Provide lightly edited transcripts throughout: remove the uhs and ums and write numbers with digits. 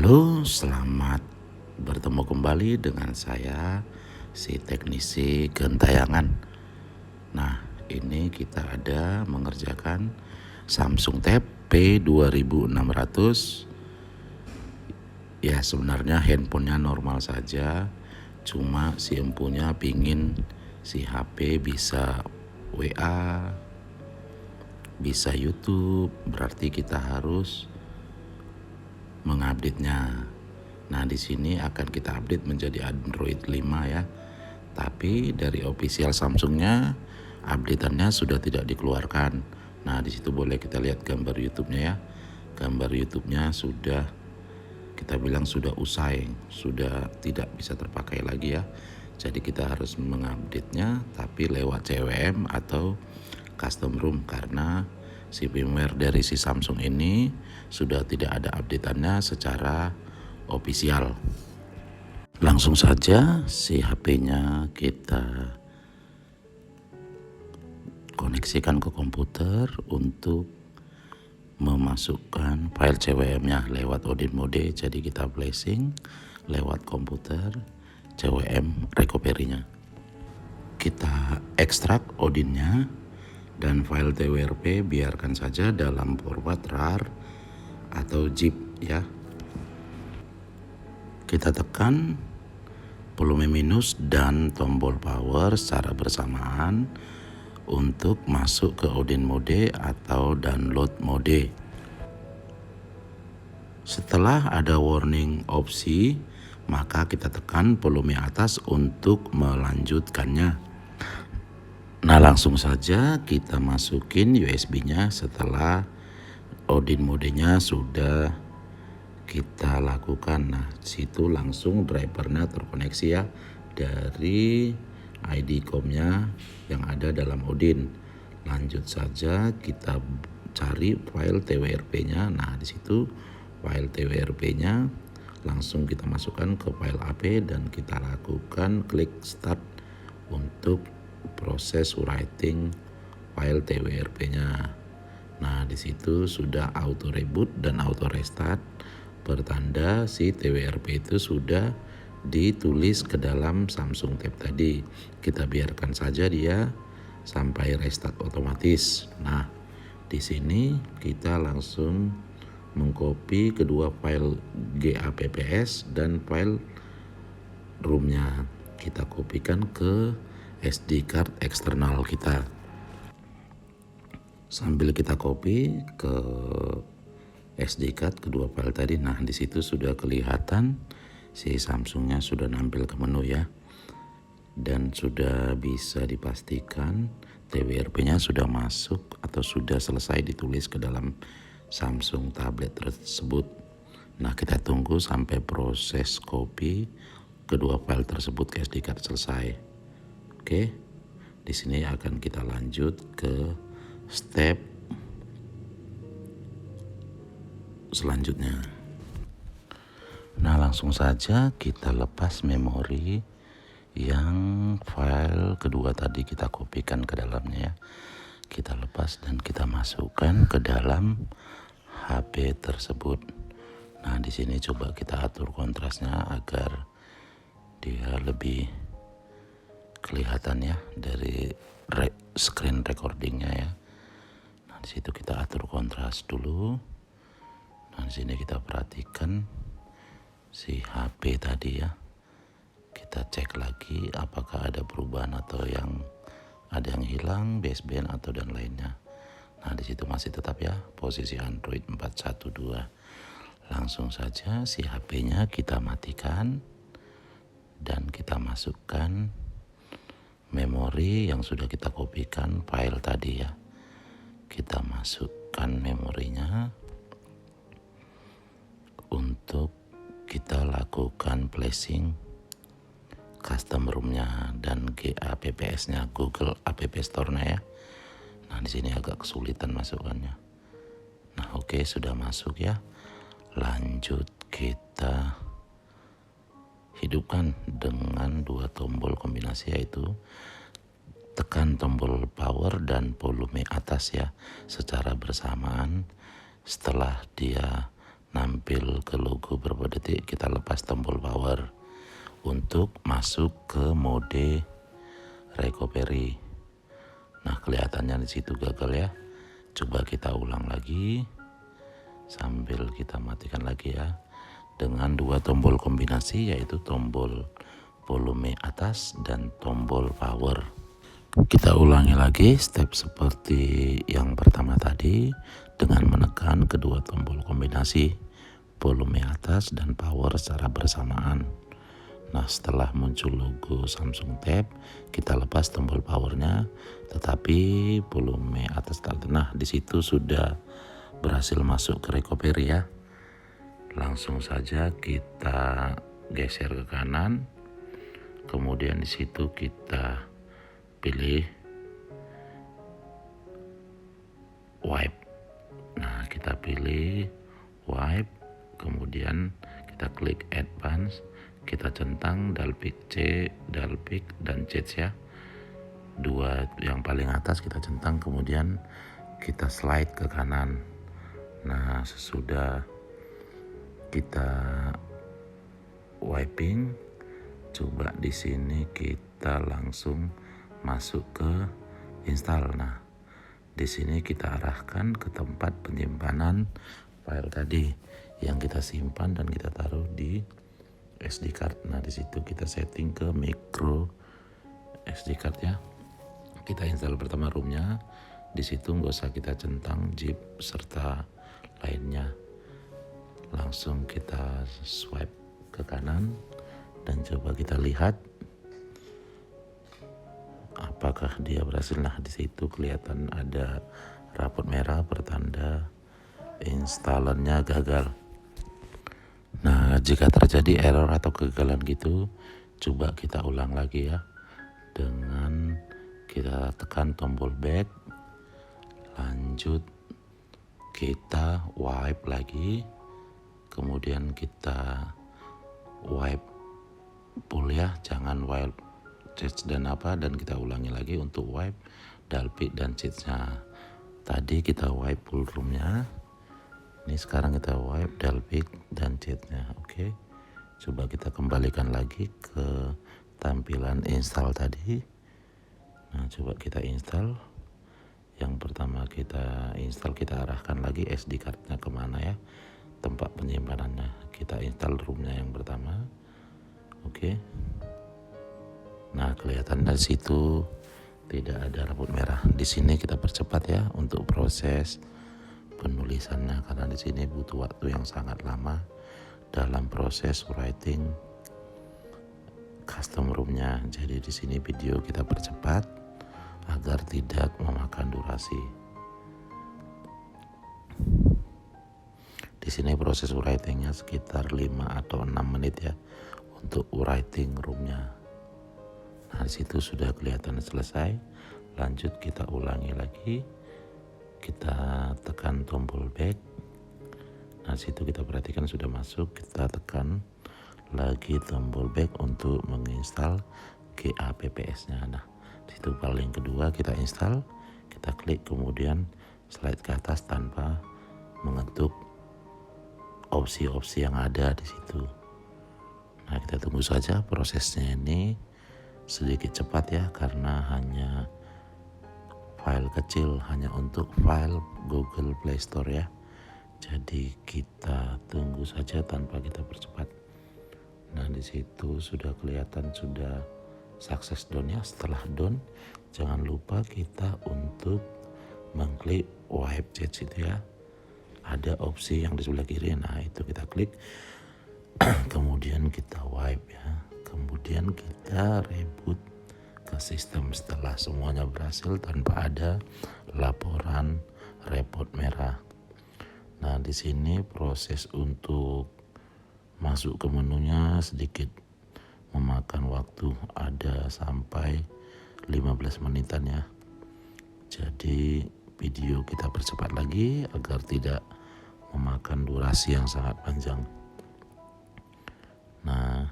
Halo, selamat bertemu kembali dengan saya, si teknisi gentayangan. Nah, ini kita ada mengerjakan Samsung Tab P2600. Ya, sebenarnya handphonenya normal saja, cuma si empunya pingin si HP bisa WA, bisa YouTube, berarti kita harus mengupdate-nya. Nah, di sini akan kita update menjadi Android 5 ya. Tapi dari official Samsungnya update-annya sudah tidak dikeluarkan. Nah, di situ boleh kita lihat gambar YouTube-nya ya. Gambar YouTube-nya sudah kita bilang sudah usai, sudah tidak bisa terpakai lagi ya. Jadi kita harus mengupdate-nya tapi lewat CWM atau custom ROM karena si firmware dari si Samsung ini sudah tidak ada update-annya secara official. Langsung saja si HP-nya kita koneksikan ke komputer untuk memasukkan file CWM-nya lewat Odin Mode. Jadi kita flashing lewat komputer CWM recovery-nya. Kita ekstrak Odin-nya dan file TWRP biarkan saja dalam format RAR atau zip ya. Kita tekan volume minus dan tombol power secara bersamaan untuk masuk ke Odin mode atau download mode. Setelah ada warning opsi, maka kita tekan volume atas untuk melanjutkannya. Nah, langsung saja kita masukin USB-nya setelah Odin modenya sudah kita lakukan. Nah, situ langsung drivernya terkoneksi ya dari ID COM-nya yang ada dalam Odin. Lanjut saja kita cari file TWRP-nya. Nah, di situ file TWRP-nya langsung kita masukkan ke file AP dan kita lakukan klik start untuk proses writing file TWRP-nya. Nah, di situ sudah auto reboot dan auto restart, pertanda si TWRP itu sudah ditulis ke dalam Samsung Tab tadi. Kita biarkan saja dia sampai restart otomatis. Nah, di sini kita langsung mengcopy kedua file GAPPS dan file ROM-nya. Kita kopikan ke SD card eksternal kita. Sambil kita copy ke SD card kedua file tadi. Nah, di situ sudah kelihatan si Samsungnya sudah nampil ke menu ya. Dan sudah bisa dipastikan TWRP-nya sudah masuk atau sudah selesai ditulis ke dalam Samsung tablet tersebut. Nah, kita tunggu sampai proses copy kedua file tersebut ke SD card selesai. Oke, di sini akan kita lanjut ke step selanjutnya. Nah, langsung saja kita lepas memori yang file kedua tadi kita kopikan ke dalamnya ya. Kita lepas dan kita masukkan ke dalam HP tersebut. Nah, di sini coba kita atur kontrasnya agar dia lebih kelihatan ya dari screen recordingnya ya. Nah, di situ kita atur kontras dulu. Nah, di sini kita perhatikan si HP tadi ya. Kita cek lagi apakah ada perubahan atau ada yang hilang, baseband atau dan lainnya. Nah, di situ masih tetap ya posisi Android 412. Langsung saja si HP-nya kita matikan dan kita masukkan memori yang sudah kita kopikan file tadi ya. Kita masukkan memorinya untuk kita lakukan flashing custom ROM-nya dan GAPPS-nya, Google App Store-nya ya. Nah, di sini agak kesulitan masukkannya. Nah, oke, sudah masuk ya. Lanjut kita hidupkan dengan dua tombol kombinasi, yaitu tekan tombol power dan volume atas ya secara bersamaan. Setelah dia nampil ke logo berbagai klik kita lepas tombol power untuk masuk ke mode recovery. Nah, kelihatannya di situ gagal ya. Coba kita ulang lagi sambil kita matikan lagi ya, dengan 2 tombol kombinasi, yaitu tombol volume atas dan tombol power. Kita ulangi lagi step seperti yang pertama tadi dengan menekan kedua tombol kombinasi volume atas dan power secara bersamaan. Nah, setelah muncul logo Samsung Tab, kita lepas tombol powernya, tetapi volume atas tak. Nah, di situ sudah berhasil masuk ke recovery ya. Langsung saja kita geser ke kanan, kemudian di situ kita pilih wipe. Nah, kita pilih wipe, kemudian kita klik advance, kita centang Dalvik C, Dalvik dan Change ya. 2 yang paling atas kita centang, kemudian kita slide ke kanan. Nah, sesudah kita wiping, coba di sini kita langsung masuk ke install. Nah, di sini kita arahkan ke tempat penyimpanan file tadi yang kita simpan dan kita taruh di SD card. Nah, di situ kita setting ke micro SD card ya. Kita install pertama ROM-nya. Di situ nggak usah kita centang zip serta lainnya. Langsung kita swipe ke kanan dan coba kita lihat apakah dia berhasil. Nah, di situ kelihatan ada rapot merah pertanda installannya gagal. Nah, jika terjadi error atau kegagalan gitu, coba kita ulang lagi ya, dengan kita tekan tombol back, lanjut kita wipe lagi, kemudian kita wipe full ya, jangan wipe change dan apa, dan kita ulangi lagi untuk wipe Dalvik dan change-nya. Tadi kita wipe full ROM-nya, ini sekarang kita wipe Dalvik dan change-nya. Oke, coba kita kembalikan lagi ke tampilan install tadi. Nah, coba kita install. Yang pertama kita install, kita arahkan lagi SD card-nya kemana ya, tempat penyimpanannya. Kita install ROM-nya yang pertama. Oke. Nah, kelihatan dari situ tidak ada rapot merah. Di sini kita percepat ya untuk proses penulisannya, karena di sini butuh waktu yang sangat lama dalam proses writing custom ROM-nya. Jadi di sini video kita percepat agar tidak memakan durasi. Di sini proses writingnya sekitar 5 atau 6 menit ya untuk writing ROM-nya. Nah, di situ sudah kelihatan selesai. Lanjut kita ulangi lagi. Kita tekan tombol back. Nah, situ kita perhatikan sudah masuk. Kita tekan lagi tombol back untuk menginstal GApps-nya. Nah, situ paling kedua kita install. Kita klik kemudian slide ke atas tanpa mengetuk opsi-opsi yang ada di situ. Nah, kita tunggu saja prosesnya ini sedikit cepat ya, karena hanya file kecil, hanya untuk file Google Play Store ya. Jadi kita tunggu saja tanpa kita percepat. Nah, di situ sudah kelihatan sudah sukses down ya. Setelah down, jangan lupa kita untuk mengklik wipe change itu ya. Ada opsi yang di sebelah kiri. Nah, itu kita klik. Kemudian kita wipe ya. Kemudian kita reboot ke sistem setelah semuanya berhasil tanpa ada laporan repot merah. Nah, di sini proses untuk masuk ke menunya sedikit memakan waktu, ada sampai 15 menitan ya. Jadi video kita percepat lagi agar tidak memakan durasi yang sangat panjang. Nah,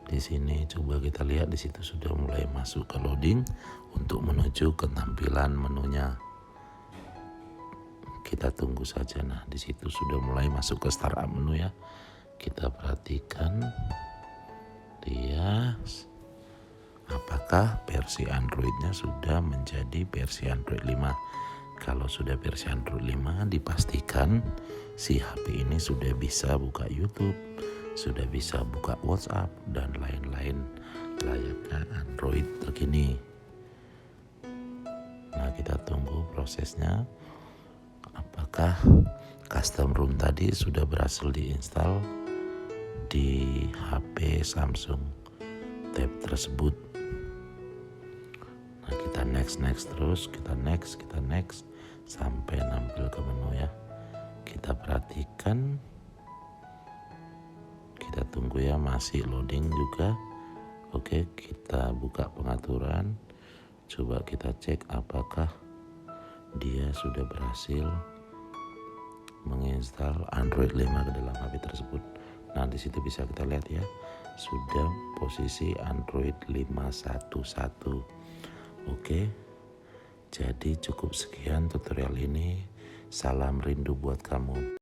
di sini coba kita lihat, di situ sudah mulai masuk ke loading untuk menuju ke tampilan menunya. Kita tunggu saja. Nah, di situ sudah mulai masuk ke startup menu ya. kita perhatikan dia apakah versi Androidnya sudah menjadi versi Android 5. Kalau sudah versi Android 5, dipastikan si HP ini sudah bisa buka YouTube, sudah bisa buka WhatsApp dan lain-lain layaknya Android terkini. Nah, kita tunggu prosesnya. Apakah custom ROM tadi sudah berhasil diinstal di HP Samsung Tab tersebut. Nah, kita next terus, kita next sampai nampil ke menu ya. Kita perhatikan, kita tunggu ya, masih loading juga. Oke, kita buka pengaturan, coba kita cek apakah dia sudah berhasil menginstal Android 5 ke dalam HP tersebut. Nah, di situ bisa kita lihat ya, sudah posisi Android 5.1.1. Oke. Jadi cukup sekian tutorial ini. Salam rindu buat kamu.